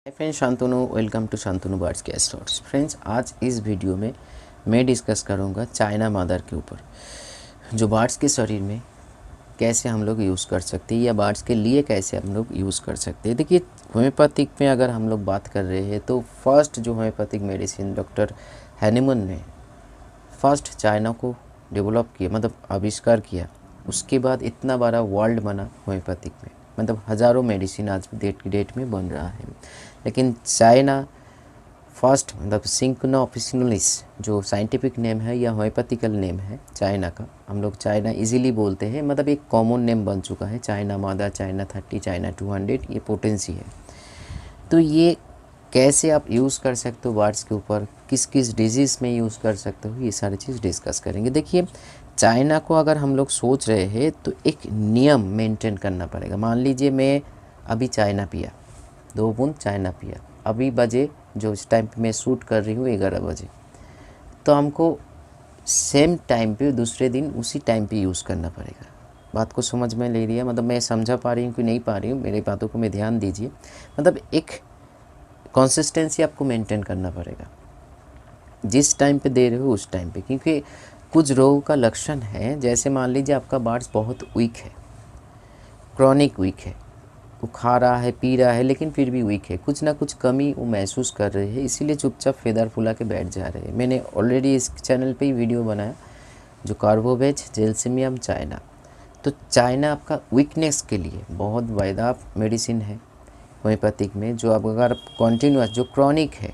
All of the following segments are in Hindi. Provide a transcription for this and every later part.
Friends Shantanu, welcome to Shantanu birds care thoughts. Friends आज इस वीडियो में मैं डिस्कस करूंगा चाइना मदर के ऊपर, जो बर्ड्स के शरीर में कैसे हम लोग यूज़ कर सकते हैं या बर्ड्स के लिए कैसे हम लोग यूज़ कर सकते हैं। देखिए, होम्योपैथिक में अगर हम लोग बात कर रहे हैं तो फर्स्ट जो होम्योपैथिक मेडिसिन डॉक्टर हैनीमन ने फर्स्ट चाइना को डेवलप किया, मतलब आविष्कार किया। उसके बाद इतना बड़ा वर्ल्ड बना होम्योपैथिक में, मतलब हज़ारों मेडिसिन आज डेट की डेट में बन रहा है। लेकिन चाइना फर्स्ट, मतलब सिंक्नो ऑफिसिनलिस जो साइंटिफिक नेम है या होम्योपैथिकल नेम है चाइना का, हम लोग चाइना इजीली बोलते हैं, मतलब एक कॉमन नेम बन चुका है। चाइना मदर, चाइना 30, चाइना 200, ये पोटेंसी है। तो ये कैसे आप यूज़ कर सकते हो बर्ड्स के ऊपर, किस किस डिजीज़ में यूज़ कर सकते हो, ये सारी चीज़ डिस्कस करेंगे। देखिए, चाइना को अगर हम लोग सोच रहे हैं तो एक नियम मेंटेन करना पड़ेगा। मान लीजिए मैं अभी चाइना पिया, 2 बूंद चाइना पिया, अभी बजे जो इस टाइम पे मैं शूट कर रही हूँ 11 बजे, तो हमको सेम टाइम पे दूसरे दिन उसी टाइम पे यूज़ करना पड़ेगा। बात को समझ में ले रही है, मतलब मैं समझा पा रही हूँ कि नहीं पा रही हूँ, मेरी बातों को मैं ध्यान दीजिए। मतलब एक कंसिस्टेंसी आपको मेंटेन करना पड़ेगा, जिस टाइम पे दे रहे हो उस टाइम पे। क्योंकि कुछ रोग का लक्षण है, जैसे मान लीजिए आपका बर्ड्स बहुत वीक है, क्रॉनिक वीक है, वो खा रहा है, पी रहा है, लेकिन फिर भी वीक है, कुछ ना कुछ कमी वो महसूस कर रहे हैं, इसीलिए चुपचाप फेदर फुला के बैठ जा रहे हैं। मैंने ऑलरेडी इस चैनल पे ही वीडियो बनाया, जो कार्बोवेज जेल्सिमियम चाइना। तो चाइना आपका वीकनेस के लिए बहुत वायदा मेडिसिन है होम्योपैथिक में, जो अब अगर कॉन्टीन्यूस, जो क्रॉनिक है,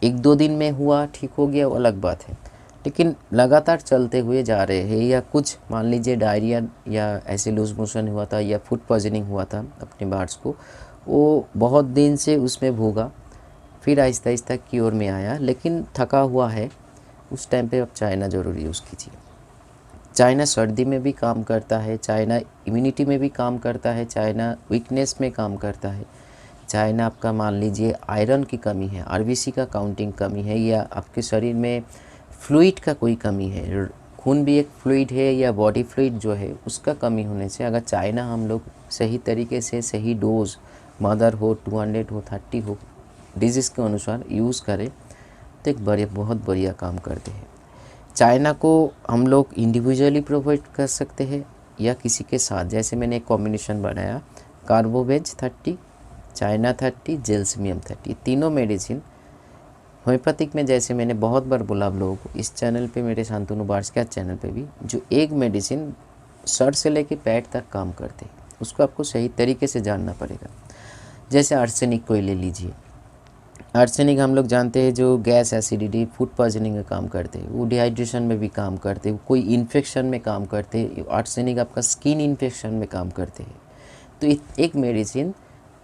1-2 दिन में हुआ ठीक हो गया वो अलग बात है, लेकिन लगातार चलते हुए जा रहे हैं, या कुछ मान लीजिए डायरिया या ऐसे लूज मोशन हुआ था या फूड पॉइजनिंग हुआ था अपने बर्ड्स को, वो बहुत दिन से उसमें भोगा, फिर आहिस्ता आहिस्ता क्योर में आया, लेकिन थका हुआ है, उस टाइम पे आप चाइना ज़रूर यूज़ कीजिए। चाइना सर्दी में भी काम करता है, चाइना इम्यूनिटी में भी काम करता है, चाइना वीकनेस में काम करता है। चाइना आपका मान लीजिए आयरन की कमी है, आरबीसी का काउंटिंग कमी है, या आपके शरीर में फ्लूइड का कोई कमी है, खून भी एक फ्लूइड है, या बॉडी फ्लूइड जो है उसका कमी होने से अगर चाइना हम लोग सही तरीके से सही डोज, मदर हो, 200 हो, 30 हो, डिजीज़ के अनुसार यूज़ करें तो एक बहुत बढ़िया काम करते हैं। चाइना को हम लोग इंडिविजुअली प्रोवाइड कर सकते हैं या किसी के साथ, जैसे मैंने एक कॉम्बिनेशन बनाया, कार्बोवेज 30, चाइना 30, जेल्सिमियम 30, तीनों मेडिसिन होम्योपैथिक में, जैसे मैंने बहुत बार बोला आप लोगों को इस चैनल पे, मेरे शांतनु बर्ड्स केयर चैनल पे भी, जो एक मेडिसिन सर से लेके पैर तक काम करते हैं, उसको आपको सही तरीके से जानना पड़ेगा। जैसे आर्सेनिक को ले लीजिए, आर्सेनिक हम लोग जानते हैं जो गैस, एसिडिटी, फूड पॉइजनिंग में काम करते हैं, वो डिहाइड्रेशन में भी काम करते हैं, कोई इन्फेक्शन में काम करते हैं, आर्सेनिक आपका स्किन इन्फेक्शन में काम करते हैं। तो एक मेडिसिन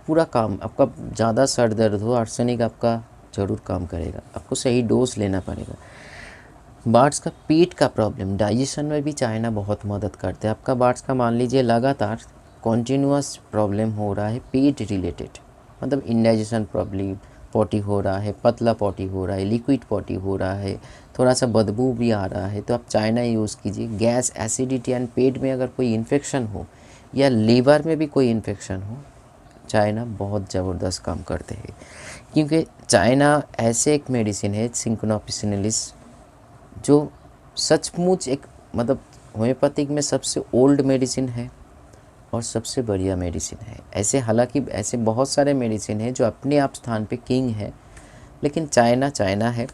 पूरा काम, आपका ज़्यादा सर दर्द हो, आर्सेनिक आपका ज़रूर काम करेगा, आपको सही डोज लेना पड़ेगा। बर्ड्स का पेट का प्रॉब्लम, डाइजेशन में भी चाइना बहुत मदद करते हैं। आपका बर्ड्स का मान लीजिए लगातार कॉन्टीन्यूअस प्रॉब्लम हो रहा है पेट रिलेटेड, मतलब इंडाइजेशन प्रॉब्लम, पॉटी हो रहा है, पतला पॉटी हो रहा है, लिक्विड पॉटी हो रहा है, थोड़ा सा बदबू भी आ रहा है, तो आप चाइना यूज़ कीजिए। गैस, एसिडिटी एंड पेट में अगर कोई इन्फेक्शन हो या लीवर में भी कोई इन्फेक्शन हो, चाइना बहुत ज़बरदस्त काम करते हैं। क्योंकि चाइना ऐसे एक मेडिसिन है सिंक्नो ऑफिसिनलिस, जो सचमुच एक, मतलब होम्योपैथिक में सबसे ओल्ड मेडिसिन है और सबसे बढ़िया मेडिसिन है। ऐसे हालांकि ऐसे बहुत सारे मेडिसिन हैं जो अपने आप स्थान पे किंग है, लेकिन चाइना चाइना है।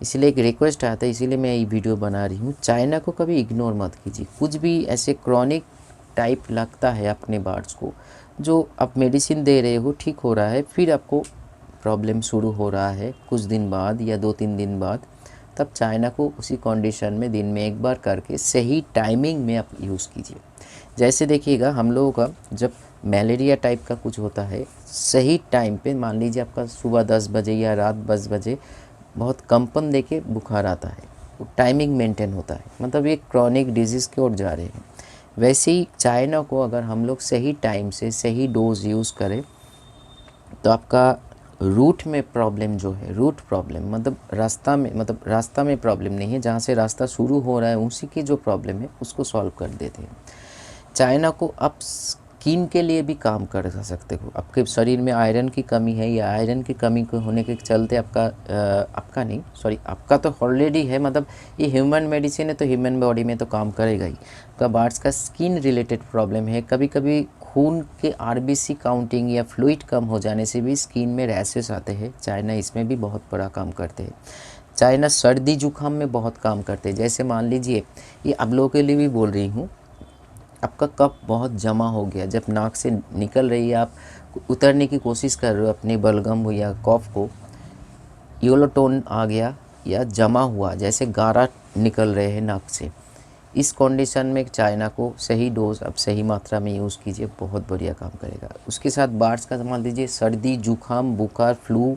इसलिए एक रिक्वेस्ट आता है, इसीलिए मैं ये वीडियो बना रही हूँ, चाइना को कभी इग्नोर मत कीजिए। कुछ भी ऐसे क्रॉनिक टाइप लगता है अपने बर्ड्स को, जो आप मेडिसिन दे रहे हो, ठीक हो रहा है, फिर आपको प्रॉब्लम शुरू हो रहा है कुछ दिन बाद या 2-3 दिन बाद, तब चाइना को उसी कंडीशन में दिन में एक बार करके सही टाइमिंग में आप यूज़ कीजिए। जैसे देखिएगा, हम लोगों का जब मलेरिया टाइप का कुछ होता है, सही टाइम पे, मान लीजिए आपका सुबह 10 बजे या रात 10 बजे बहुत कंपन देके बुखार आता है, वो टाइमिंग मेंटेन होता है, मतलब ये क्रॉनिक डिजीज़ की ओर जा रहे हैं। वैसे ही चाइना को अगर हम लोग सही टाइम से सही डोज यूज़ करें तो आपका रूट में प्रॉब्लम जो है, रूट प्रॉब्लम मतलब रास्ता में, मतलब रास्ता में प्रॉब्लम नहीं है, जहाँ से रास्ता शुरू हो रहा है उसी की जो प्रॉब्लम है उसको सॉल्व कर देते हैं। चाइना को आप स्किन के लिए भी काम कर सकते हो। आपके शरीर में आयरन की कमी है या आयरन की कमी को होने के चलते आपका तो ऑलरेडी है, मतलब ये ह्यूमन मेडिसिन है तो ह्यूमन बॉडी में तो काम करेगा ही। आपका बार्ड्स का स्किन रिलेटेड प्रॉब्लम है, कभी कभी खून के आरबीसी काउंटिंग या फ्लूइड कम हो जाने से भी स्किन में रैशेस आते हैं। चाइना इसमें भी बहुत बड़ा काम करते हैं। चाइना सर्दी जुकाम में बहुत काम करते हैं। जैसे मान लीजिए, ये आप लोगों के लिए भी बोल रही हूँ, आपका कफ बहुत जमा हो गया, जब नाक से निकल रही है, आप उतरने की कोशिश कर रहे हो अपनी बलगम या कफ को, येलो टोन आ गया या जमा हुआ, जैसे गारा निकल रहे हैं नाक से, इस कंडीशन में चाइना को सही डोज अब सही मात्रा में यूज़ कीजिए, बहुत बढ़िया काम करेगा। उसके साथ बार्ड्स का मान लीजिए सर्दी जुकाम बुखार फ्लू,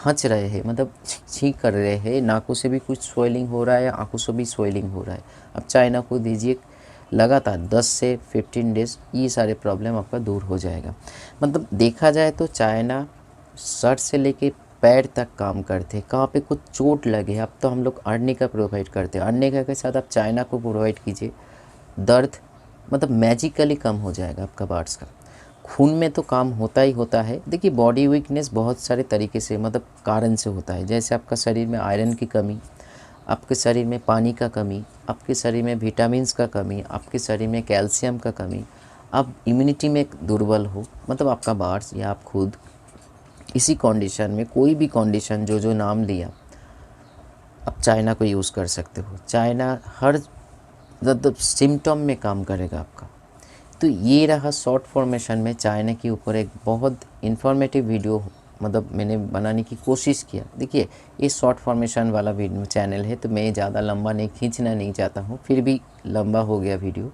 हंच रहे हैं, मतलब छींक कर रहे हैं, नाकों से भी कुछ स्वेलिंग हो रहा है, आंखों से भी स्वेलिंग हो रहा है, अब चाइना को दीजिए लगातार 10 से 15 डेज़, ये सारे प्रॉब्लम आपका दूर हो जाएगा। मतलब देखा जाए तो चाइना सर से लेके पैर तक काम करते हैं। कहाँ पे कुछ चोट लगे, अब तो हम लोग अर्निका प्रोवाइड करते हैं, अर्निका के साथ आप चाइना को प्रोवाइड कीजिए, दर्द मतलब मैजिकली कम हो जाएगा आपका बार्ड्स का। खून में तो काम होता ही होता है। देखिए बॉडी वीकनेस बहुत सारे तरीके से मतलब कारण से होता है, जैसे आपका शरीर में आयरन की कमी, आपके शरीर में पानी का कमी, आपके शरीर में विटामिन्स का कमी, आपके शरीर में कैल्शियम का कमी, आप इम्यूनिटी में दुर्बल हो, मतलब आपका बार्ड्स या आप खुद इसी कंडीशन में, कोई भी कंडीशन जो नाम लिया, आप चाइना को यूज़ कर सकते हो। चाइना हर मतलब सिम्टम में काम करेगा आपका। तो ये रहा शॉर्ट फॉर्मेशन में चाइना के ऊपर एक बहुत इन्फॉर्मेटिव वीडियो, मतलब मैंने बनाने की कोशिश किया। देखिए ये शॉर्ट फॉर्मेशन वाला वीडियो चैनल है, तो मैं ज़्यादा लंबा नहीं खींचना नहीं चाहता हूँ, फिर भी लंबा हो गया वीडियो।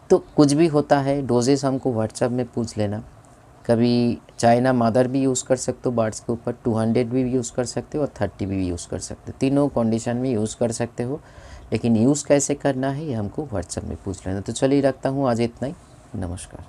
तो कुछ भी होता है, डोजेस हमको व्हाट्सएप में पूछ लेना। कभी चाइना मादर भी यूज़ कर सकते हो बार्ड्स के ऊपर, 200 भी यूज़ कर सकते हो और 30 भी यूज़ कर सकते हो, तीनों कंडीशन में यूज़ कर सकते हो। लेकिन यूज़ कैसे करना है ये हमको व्हाट्सएप में पूछ लेना। तो चलिए रखता हूँ, आज इतना ही, नमस्कार।